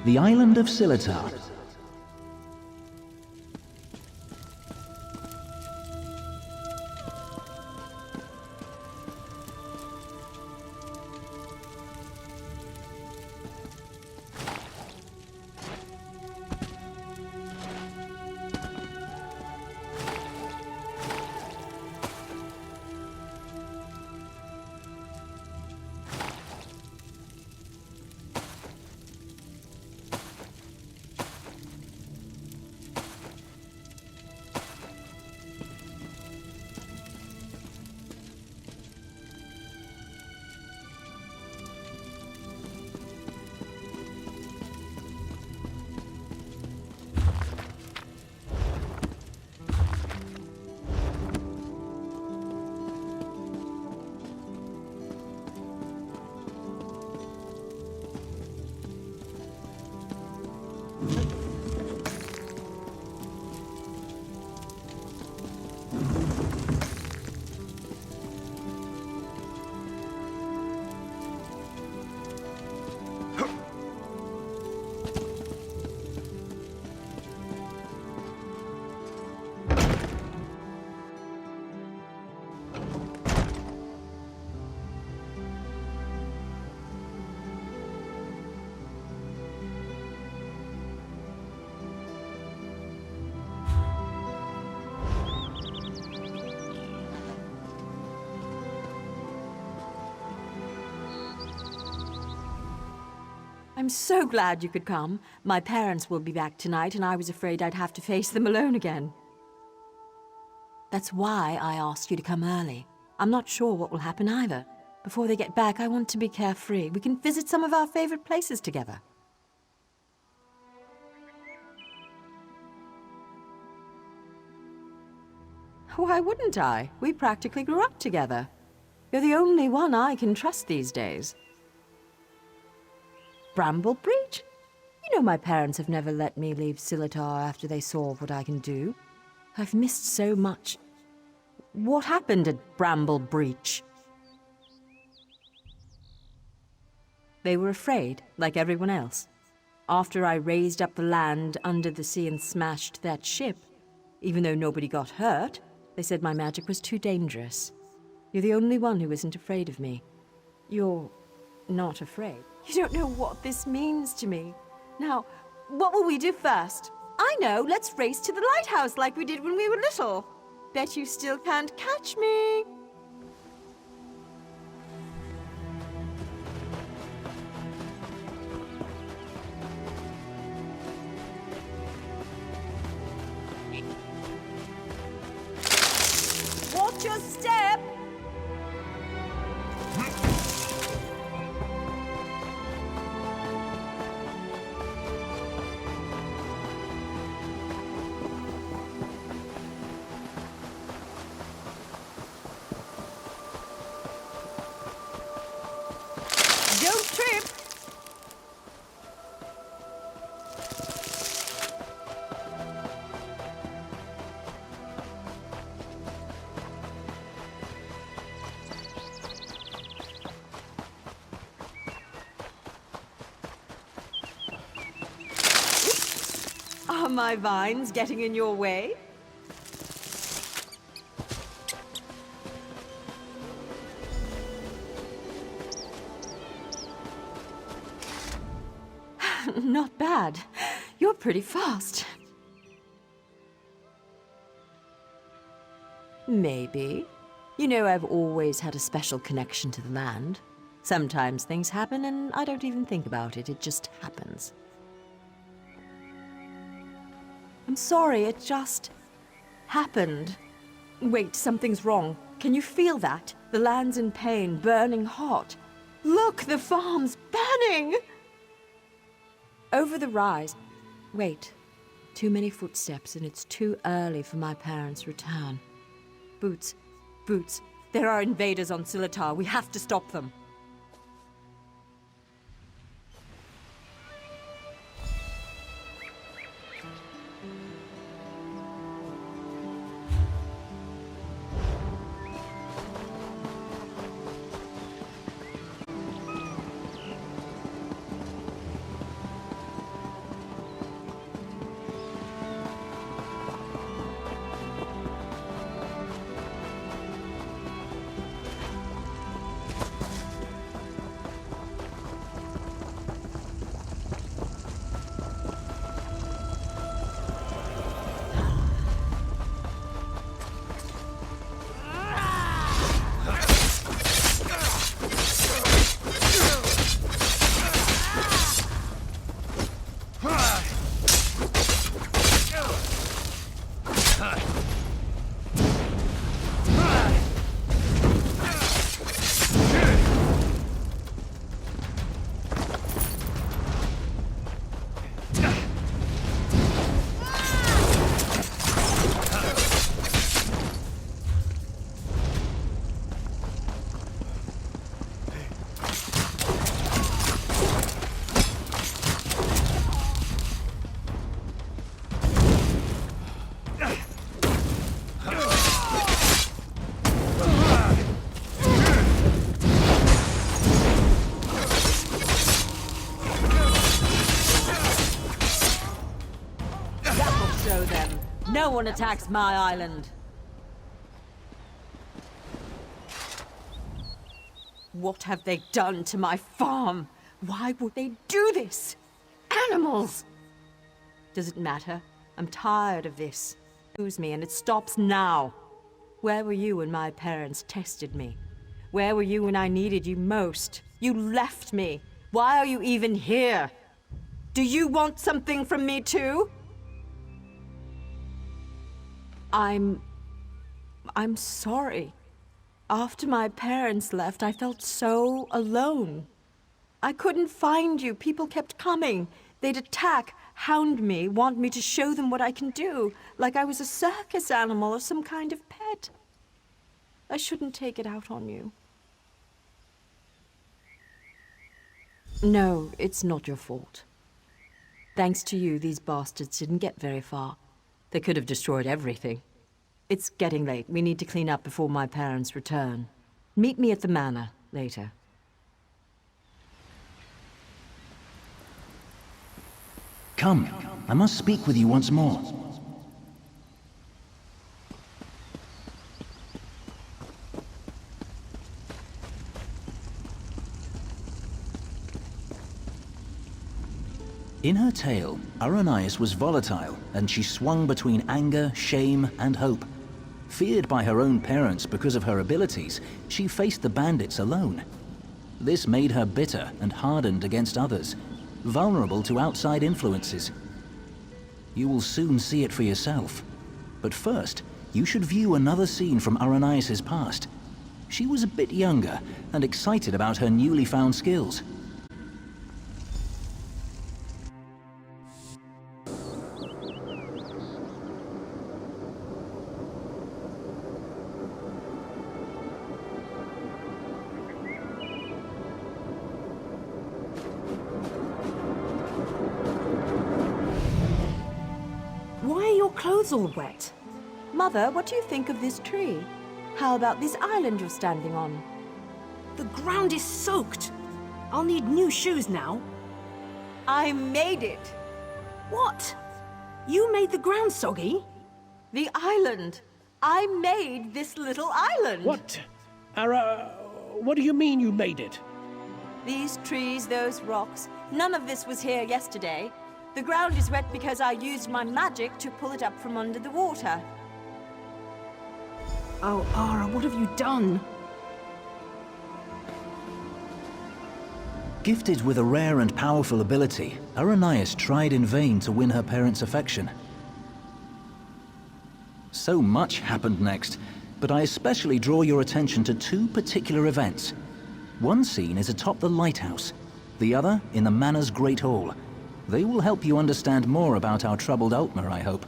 the island of Silitar. I'm so glad you could come. My parents will be back tonight, and I was afraid I'd have to face them alone again. That's why I asked you to come early. I'm not sure what will happen either. Before they get back, I want to be carefree. We can visit some of our favorite places together. Why wouldn't I? We practically grew up together. You're the only one I can trust these days. Bramble Breach? You know my parents have never let me leave Silitar after they saw what I can do. I've missed so much. What happened at Bramble Breach? They were afraid, like everyone else. After I raised up the land under the sea and smashed that ship, even though nobody got hurt, they said my magic was too dangerous. You're the only one who isn't afraid of me. You're not afraid. You don't know what this means to me. Now, what will we do first? I know, let's race to the lighthouse like we did when we were little. Bet you still can't catch me. Watch your step! Don't trip! Are my vines getting in your way? Not bad. You're pretty fast. Maybe. You know, I've always had a special connection to the land. Sometimes things happen and I don't even think about it. It just happens. I'm sorry, it just happened. Wait, something's wrong. Can you feel that? The land's in pain, burning hot. Look, the farm's burning! Over the rise. Wait. Too many footsteps, and it's too early for my parents' return. Boots. Boots. There are invaders on Silitar. We have to stop them. one attacks my island. What have they done to my farm? Why would they do this? Animals! Does it matter? I'm tired of this. Lose me, and it stops now. Where were you when my parents tested me? Where were you when I needed you most? You left me. Why are you even here? Do you want something from me too? I'm sorry. After my parents left, I felt so alone. I couldn't find you. People kept coming. They'd attack, hound me, want me to show them what I can do, like I was a circus animal or some kind of pet. I shouldn't take it out on you. No, it's not your fault. Thanks to you, these bastards didn't get very far. They could have destroyed everything. It's getting late. We need to clean up before my parents return. Meet me at the manor later. Come, I must speak with you once more. In her tale, Aranias was volatile, and she swung between anger, shame, and hope. Feared by her own parents because of her abilities, she faced the bandits alone. This made her bitter and hardened against others, vulnerable to outside influences. You will soon see it for yourself. But first, you should view another scene from Aranias' past. She was a bit younger and excited about her newly found skills. Why are your clothes all wet? Mother, what do you think of this tree? How about this island you're standing on? The ground is soaked. I'll need new shoes now. I made it! What? You made the ground soggy? The island! I made this little island! What? What do you mean you made it? These trees, those rocks, none of this was here yesterday. The ground is wet because I used my magic to pull it up from under the water. Oh, Ara, what have you done? Gifted with a rare and powerful ability, Aranias tried in vain to win her parents' affection. So much happened next, but I especially draw your attention to two particular events. One scene is atop the lighthouse, the other in the manor's Great Hall. They will help you understand more about our troubled Altmer, I hope.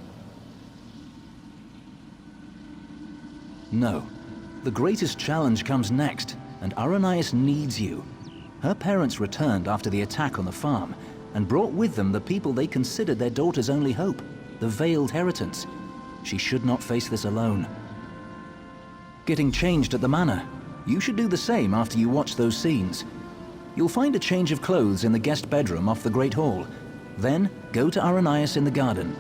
No. The greatest challenge comes next, and Aranias needs you. Her parents returned after the attack on the farm, and brought with them the people they considered their daughter's only hope, the Veiled Heritance. She should not face this alone. Getting changed at the manor. You should do the same after you watch those scenes. You'll find a change of clothes in the guest bedroom off the Great Hall. Then, go to Aranias in the garden.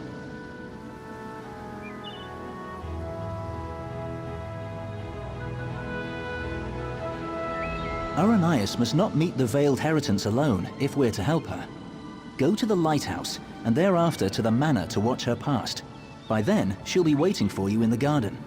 Aranias must not meet the Veiled Heritance alone if we're to help her. Go to the lighthouse, and thereafter to the manor to watch her past. By then, she'll be waiting for you in the garden.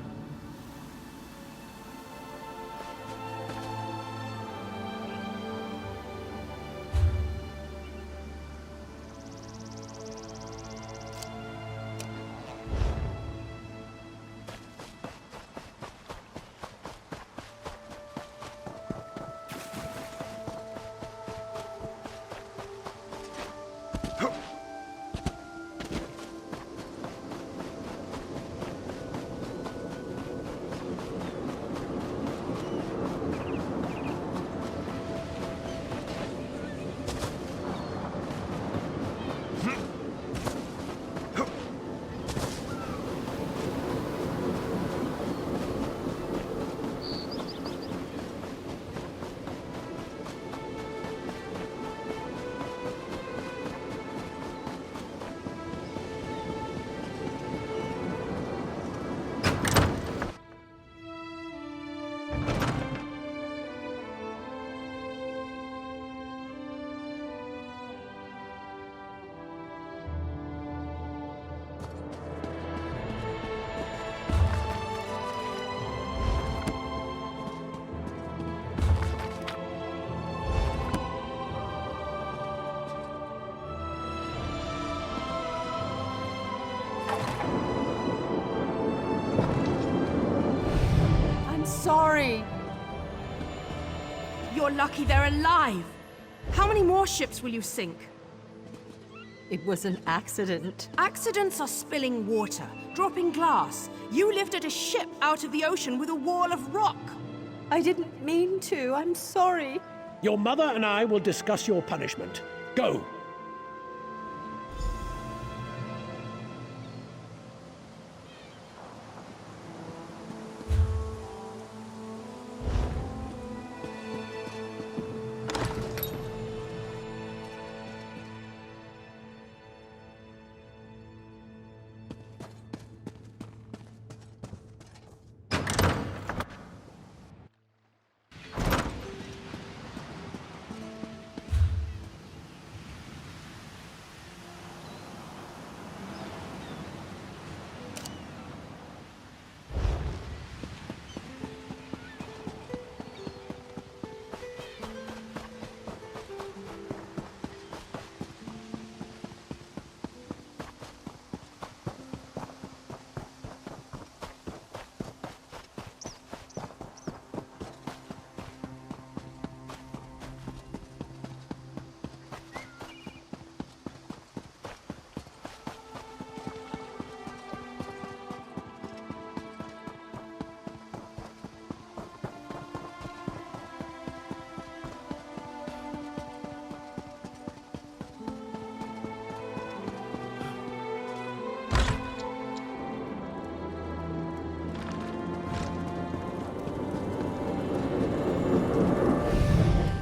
sorry. You're lucky they're alive. How many more ships will you sink? It was an accident. Accidents are spilling water, dropping glass. You lifted a ship out of the ocean with a wall of rock. I didn't mean to. I'm sorry. Your mother and I will discuss your punishment. Go.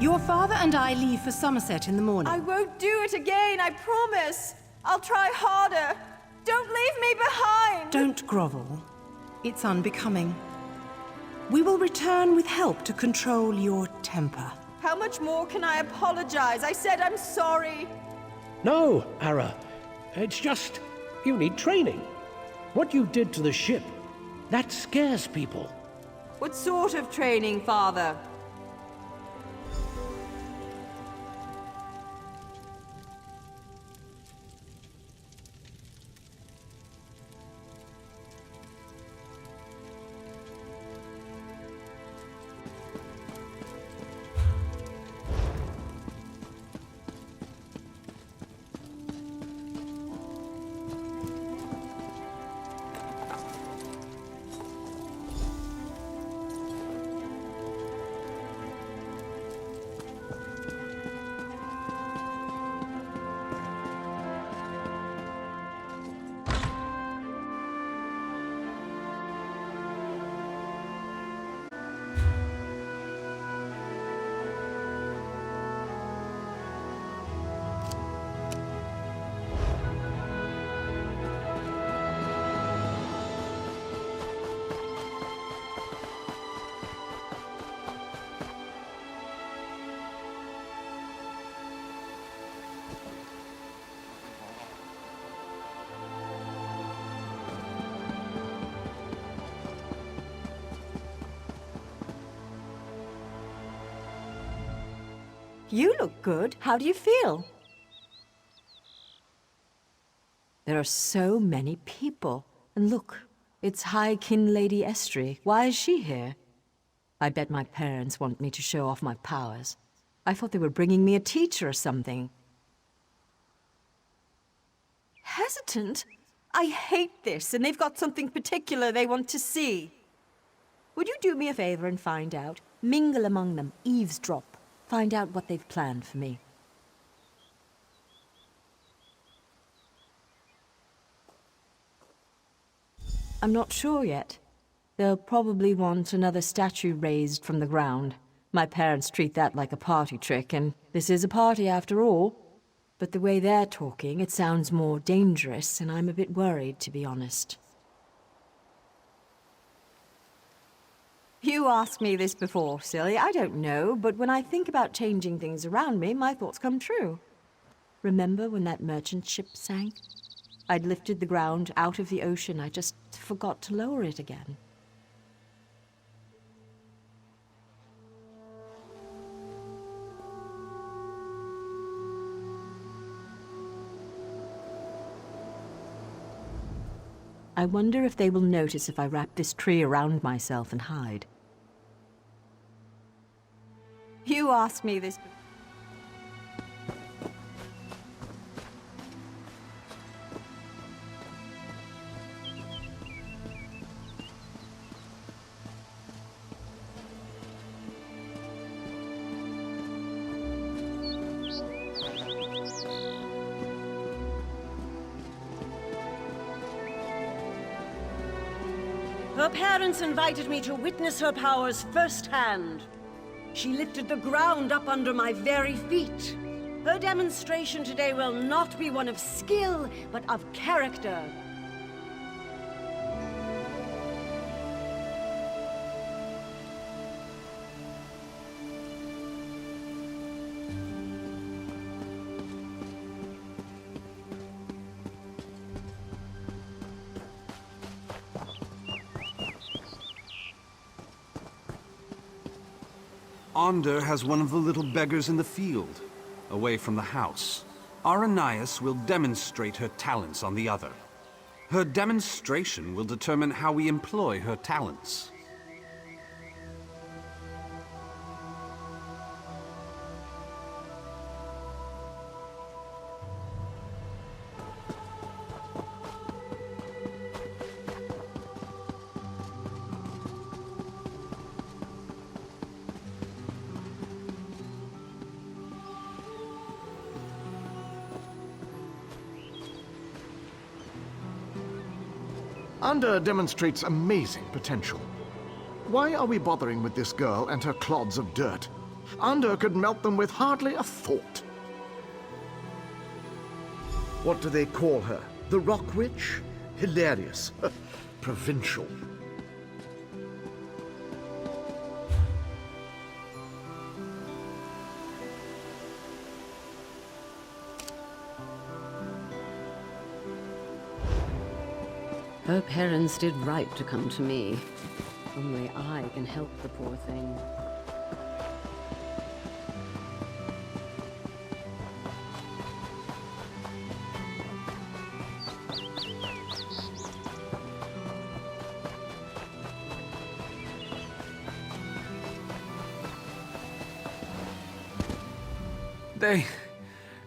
Your father and I leave for Somerset in the morning. I won't do it again, I promise. I'll try harder. Don't leave me behind. Don't grovel. It's unbecoming. We will return with help to control your temper. How much more can I apologize? I said I'm sorry. No, Ara. It's just, you need training. What you did to the ship, that scares people. What sort of training, Father? You look good. How do you feel? There are so many people. And look, it's High Kin Lady Estrie. Why is she here? I bet my parents want me to show off my powers. I thought they were bringing me a teacher or something. Hesitant? I hate this, and they've got something particular they want to see. Would you do me a favor and find out? Mingle among them, eavesdrop. Find out what they've planned for me. I'm not sure yet. They'll probably want another statue raised from the ground. My parents treat that like a party trick, and this is a party after all. But the way they're talking, it sounds more dangerous, and I'm a bit worried, to be honest. You asked me this before, silly. I don't know, but when I think about changing things around me, my thoughts come true. Remember when that merchant ship sank? I'd lifted the ground out of the ocean. I just forgot to lower it again. I wonder if they will notice if I wrap this tree around myself and hide. You asked me this. Her parents invited me to witness her powers firsthand. She lifted the ground up under my very feet. Her demonstration today will not be one of skill, but of character. Ander has one of the little beggars in the field, away from the house. Aranias will demonstrate her talents on the other. Her demonstration will determine how we employ her talents. Ander demonstrates amazing potential. Why are we bothering with this girl and her clods of dirt? Ander could melt them with hardly a thought. What do they call her? The Rock Witch? Hilarious. Provincial. Her parents did right to come to me. Only I can help the poor thing.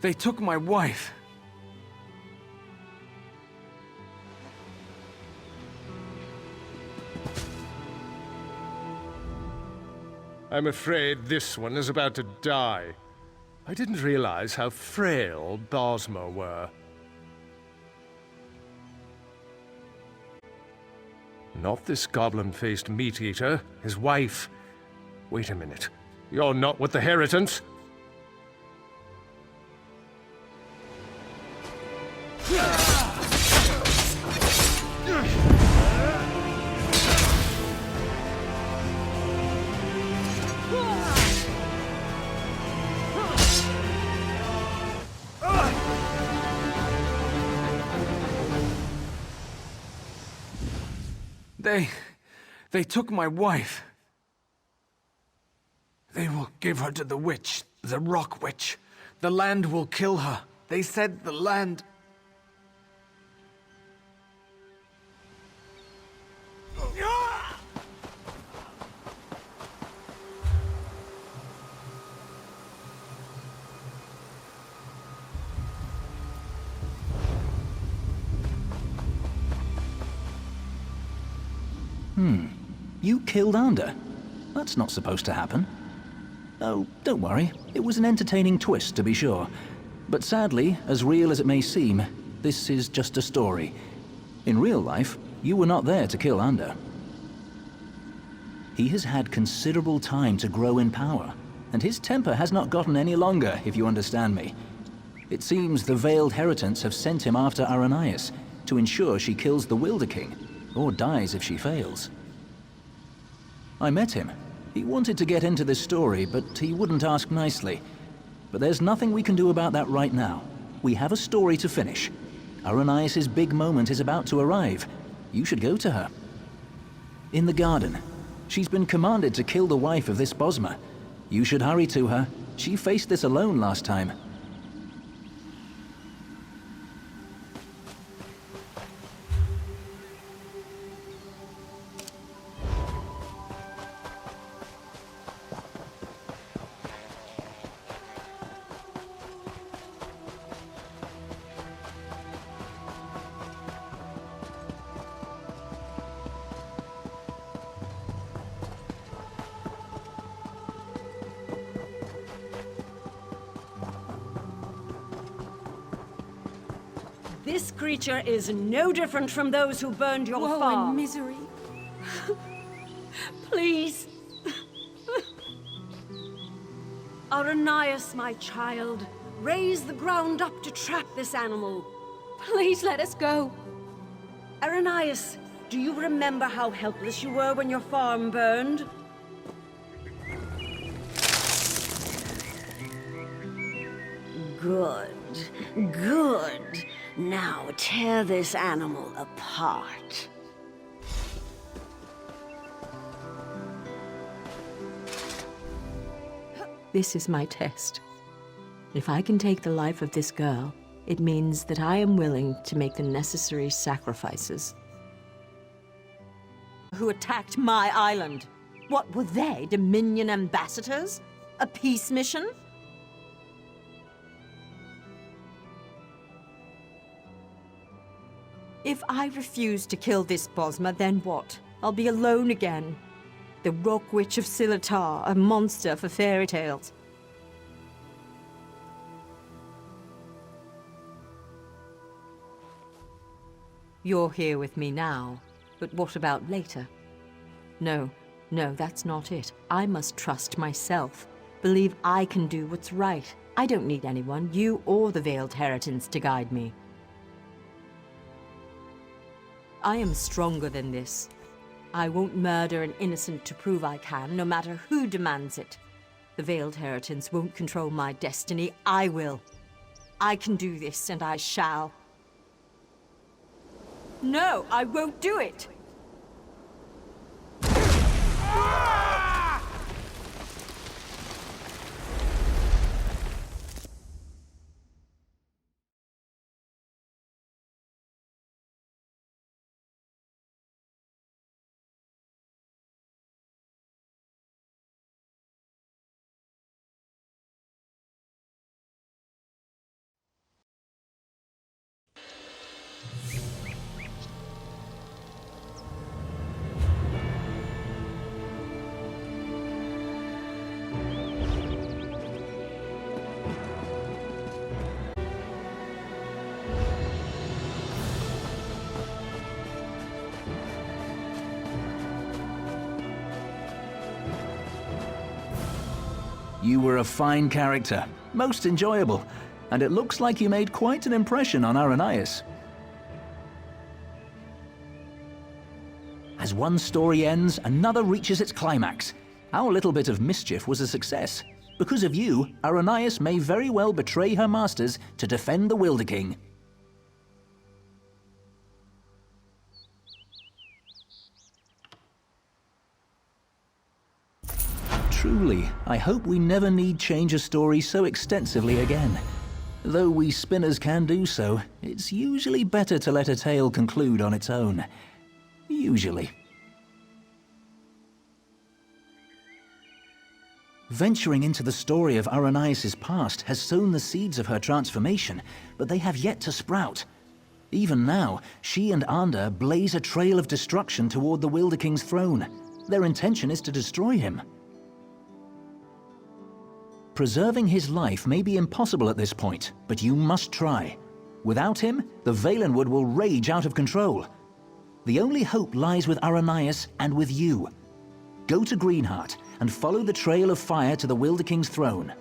They took my wife. I'm afraid this one is about to die. I didn't realize how frail Bosmer were. Not this goblin-faced meat-eater, his wife. Wait a minute. You're not with the Heritants? They took my wife. They will give her to the witch, the Rock Witch. The land will kill her. They said the land... You killed Ander? That's not supposed to happen. Oh, don't worry. It was an entertaining twist, to be sure. But sadly, as real as it may seem, this is just a story. In real life, you were not there to kill Ander. He has had considerable time to grow in power, and his temper has not gotten any longer, if you understand me. It seems the Veiled Heritants have sent him after Aranias to ensure she kills the Wilder King, or dies if she fails. I met him. He wanted to get into this story, but he wouldn't ask nicely. But there's nothing we can do about that right now. We have a story to finish. Aranias' big moment is about to arrive. You should go to her. In the garden. She's been commanded to kill the wife of this Bosmer. You should hurry to her. She faced this alone last time. This creature is no different from those who burned your Woe farm. and misery. Please. Aranias, my child, raise the ground up to trap this animal. Please let us go. Aranias, do you remember how helpless you were when your farm burned? Good. Good. Now tear this animal apart. This is my test. If I can take the life of this girl, it means that I am willing to make the necessary sacrifices. Who attacked my island? What were they, Dominion ambassadors? A peace mission? If I refuse to kill this Bosma, then what? I'll be alone again. The Rock Witch of Silitar, a monster for fairy tales. You're here with me now, but what about later? No, that's not it. I must trust myself. Believe I can do what's right. I don't need anyone, you or the Veiled Heritance, to guide me. I am stronger than this. I won't murder an innocent to prove I can, no matter who demands it. The Veiled Heritance won't control my destiny. I will. I can do this, and I shall. No, I won't do it! You were a fine character, most enjoyable, and it looks like you made quite an impression on Aranias. As one story ends, another reaches its climax. Our little bit of mischief was a success. Because of you, Aranias may very well betray her masters to defend the Wilder King. Truly, I hope we never need change a story so extensively again. Though we spinners can do so, it's usually better to let a tale conclude on its own. Usually. Venturing into the story of Aranias' past has sown the seeds of her transformation, but they have yet to sprout. Even now, she and Ander blaze a trail of destruction toward the Wilder King's throne. Their intention is to destroy him. Preserving his life may be impossible at this point, but you must try. Without him, the Valenwood will rage out of control. The only hope lies with Aranias and with you. Go to Greenheart and follow the trail of fire to the Wilder King's throne.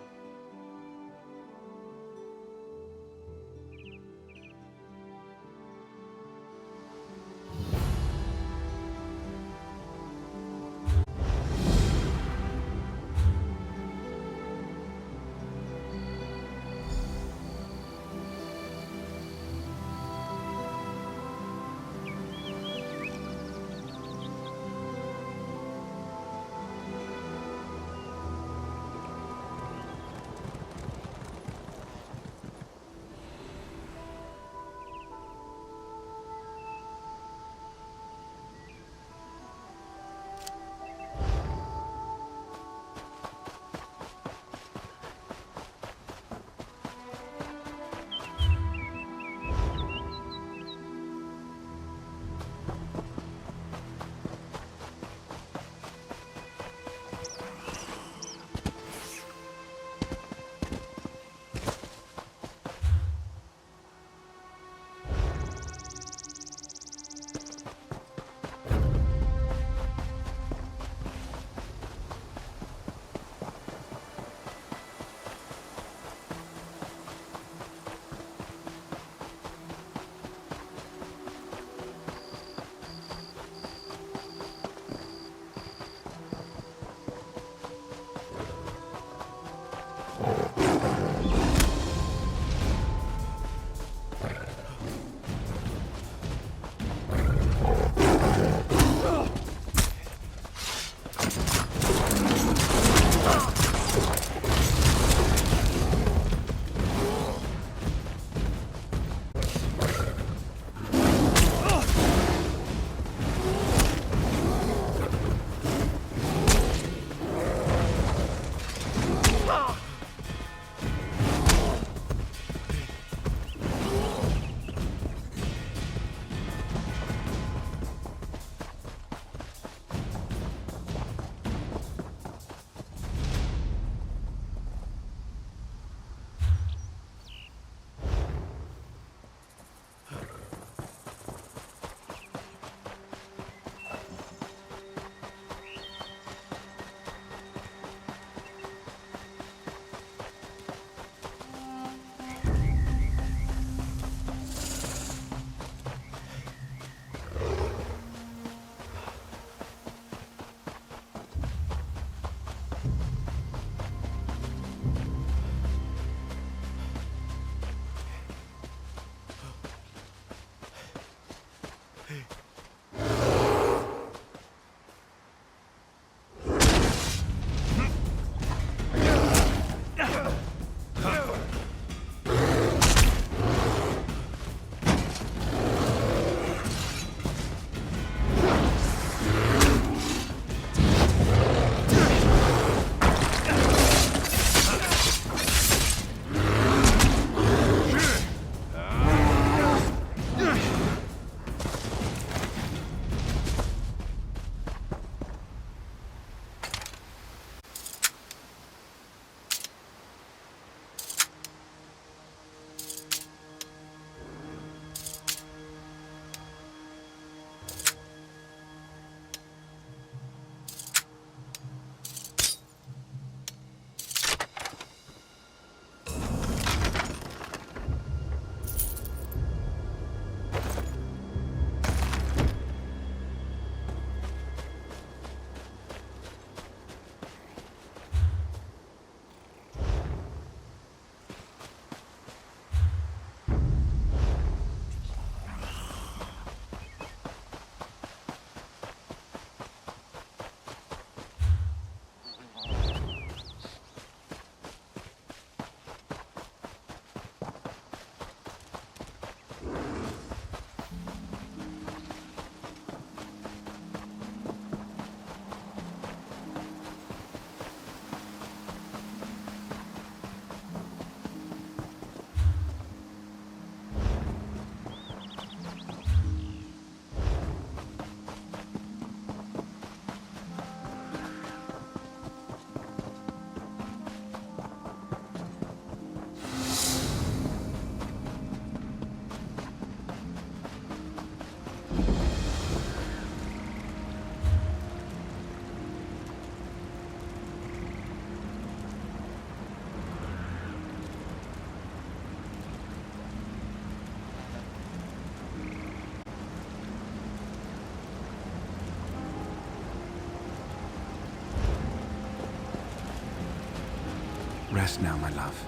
Rest now, my love.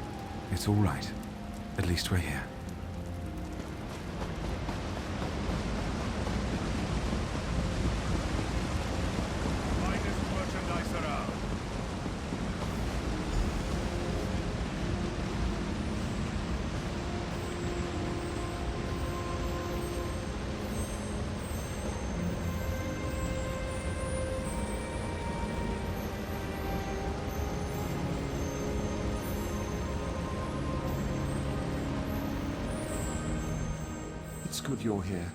It's all right. At least we're here. Finest merchandise around. It's good you're here.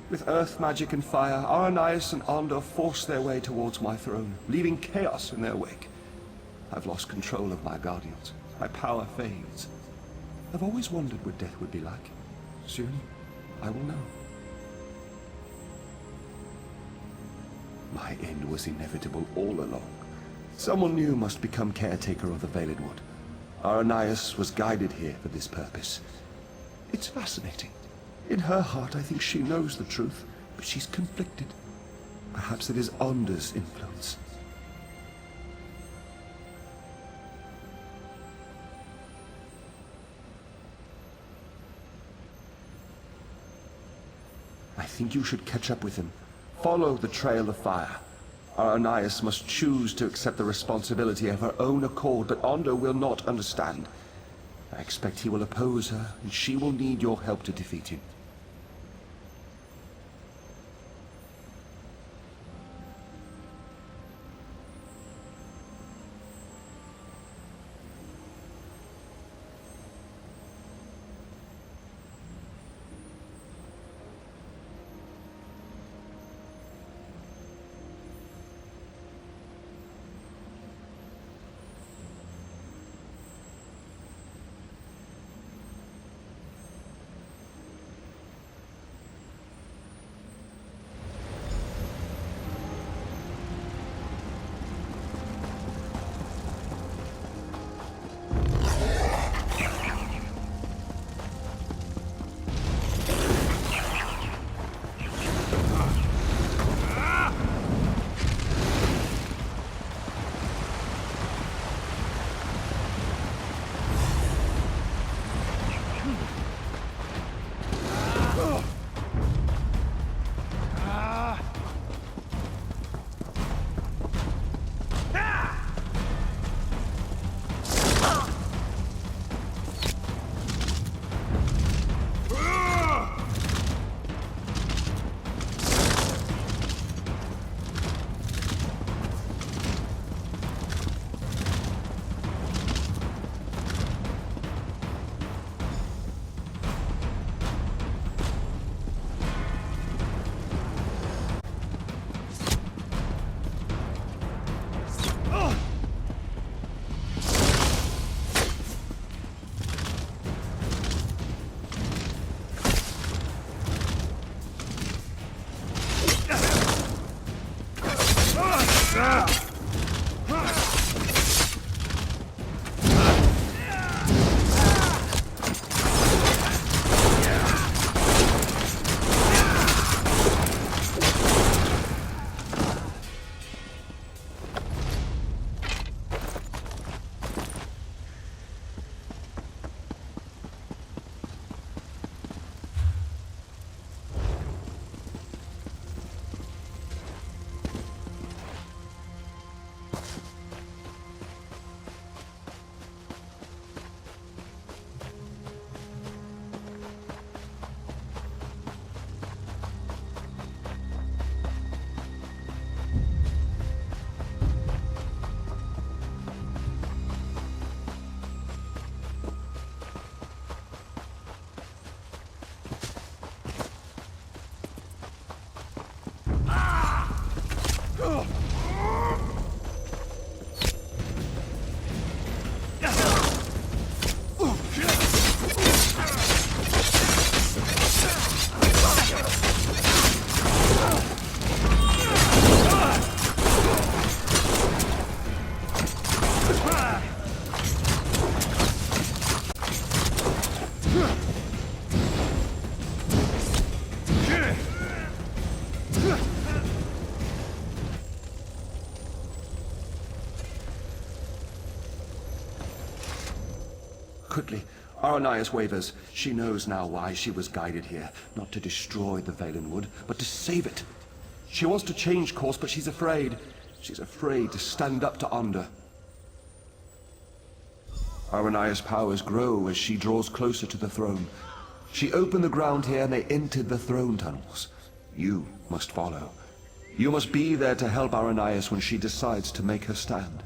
With earth magic and fire, Aranias and Ander forced their way towards my throne, leaving chaos in their wake. I've lost control of my guardians. My power fades. I've always wondered what death would be like. Soon, I will know. My end was inevitable all along. Someone new must become caretaker of the Veiled Wood. Aranias was guided here for this purpose. It's fascinating. In her heart, I think she knows the truth, but she's conflicted. Perhaps it is Ander's influence. I think you should catch up with him. Follow the trail of fire. Aranias must choose to accept the responsibility of her own accord, but Ander will not understand. I expect he will oppose her, and she will need your help to defeat him. Quickly, Aranias wavers. She knows now why she was guided here. Not to destroy the Valenwood, but to save it. She wants to change course, but she's afraid. She's afraid to stand up to Onda. Aranias' powers grow as she draws closer to the throne. She opened the ground here and they entered the throne tunnels. You must follow. You must be there to help Aranias when she decides to make her stand.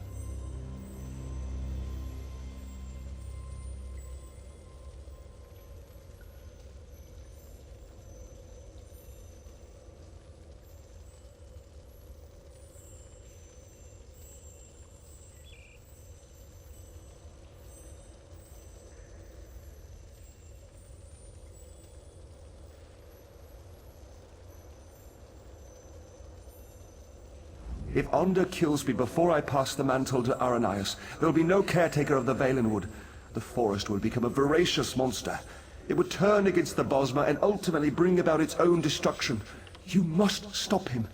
If Onda kills me before I pass the mantle to Aranias, there'll be no caretaker of the Valenwood. The forest will become a voracious monster. It would turn against the Bosmer and ultimately bring about its own destruction. You must stop him.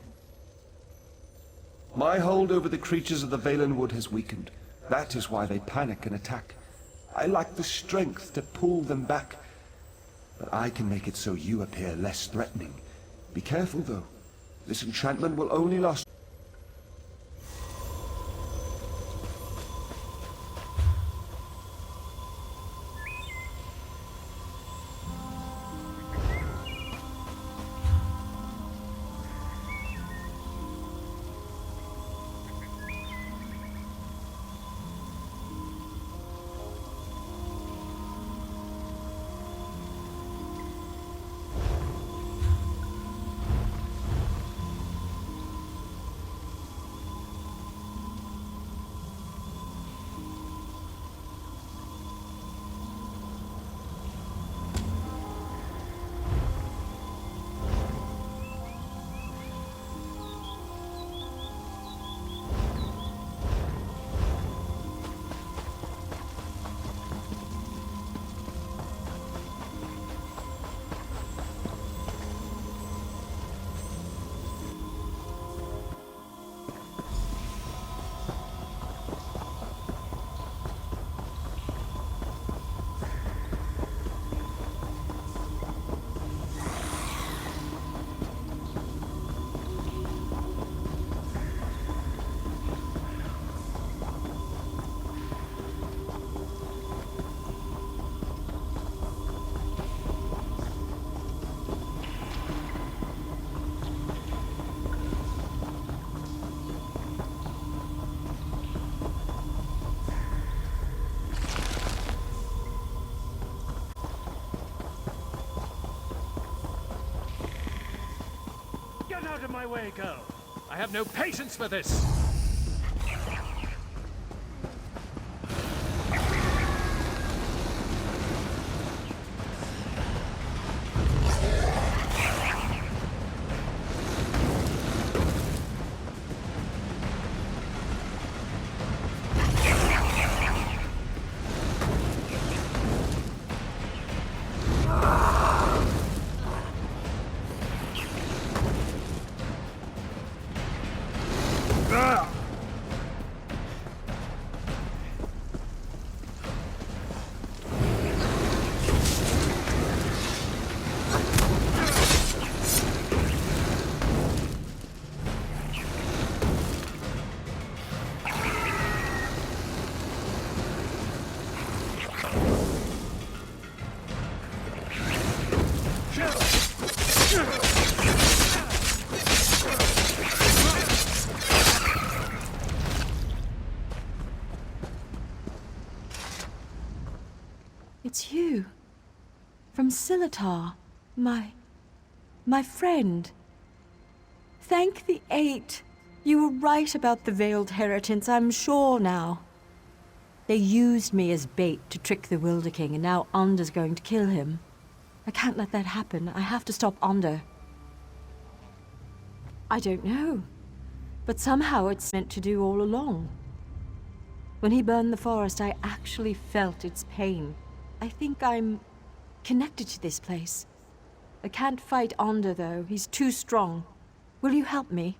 My hold over the creatures of the Valenwood has weakened. That is why they panic and attack. I lack the strength to pull them back. But I can make it so you appear less threatening. Be careful, though. This enchantment will only last. Get out of my way, girl! I have no patience for this! It's you. From Silitar. My friend. Thank the Eight. You were right about the Veiled Heritance, I'm sure now. They used me as bait to trick the Wilder King, and now Onder's going to kill him. I can't let that happen. I have to stop Onder. I don't know. But somehow it's meant to do all along. When he burned the forest, I actually felt its pain. I think I'm connected to this place. I can't fight Onder, though. He's too strong. Will you help me?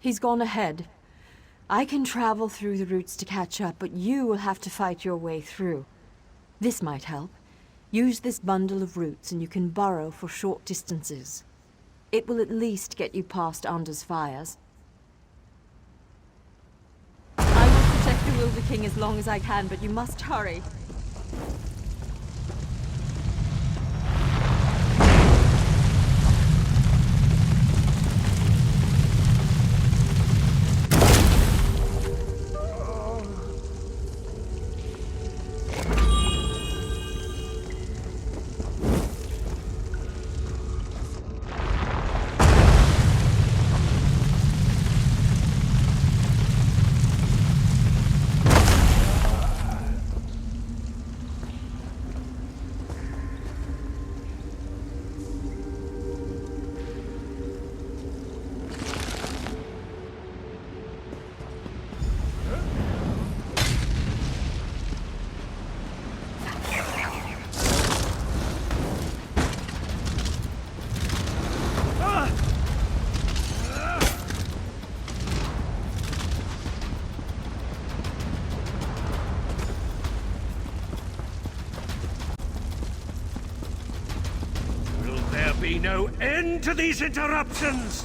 He's gone ahead. I can travel through the roots to catch up, but you will have to fight your way through. This might help. Use this bundle of roots and you can burrow for short distances. It will at least get you past Anders' fires. I will protect the Wilder King as long as I can, but you must hurry. Be no end to these interruptions!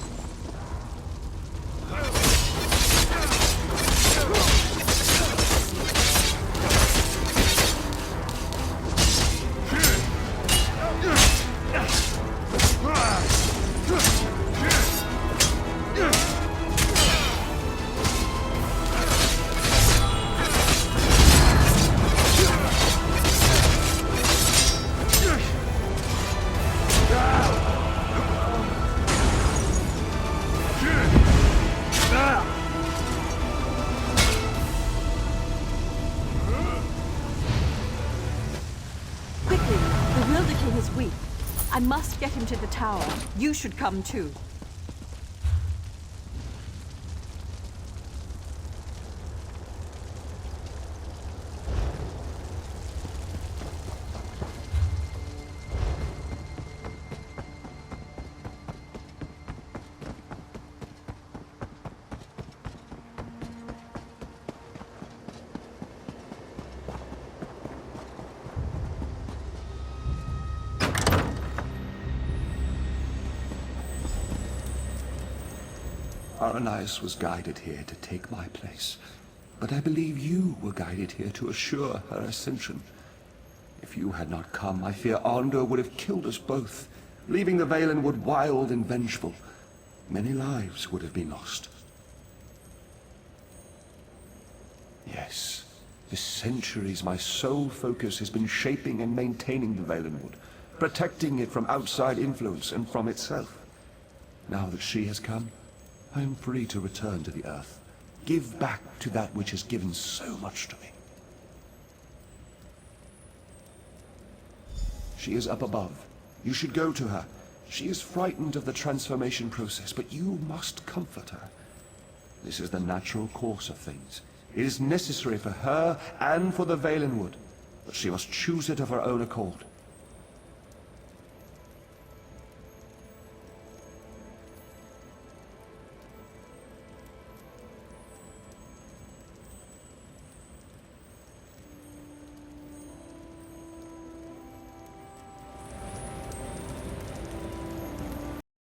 I must get him to the tower. You should come too. Aranias was guided here to take my place, but I believe you were guided here to assure her ascension. If you had not come, I fear Arndor would have killed us both, leaving the Valenwood wild and vengeful. Many lives would have been lost. Yes, for centuries my sole focus has been shaping and maintaining the Valenwood, protecting it from outside influence and from itself. Now that she has come, I am free to return to the Earth, give back to that which has given so much to me. She is up above. You should go to her. She is frightened of the transformation process, but you must comfort her. This is the natural course of things. It is necessary for her and for the Valenwood, but she must choose it of her own accord.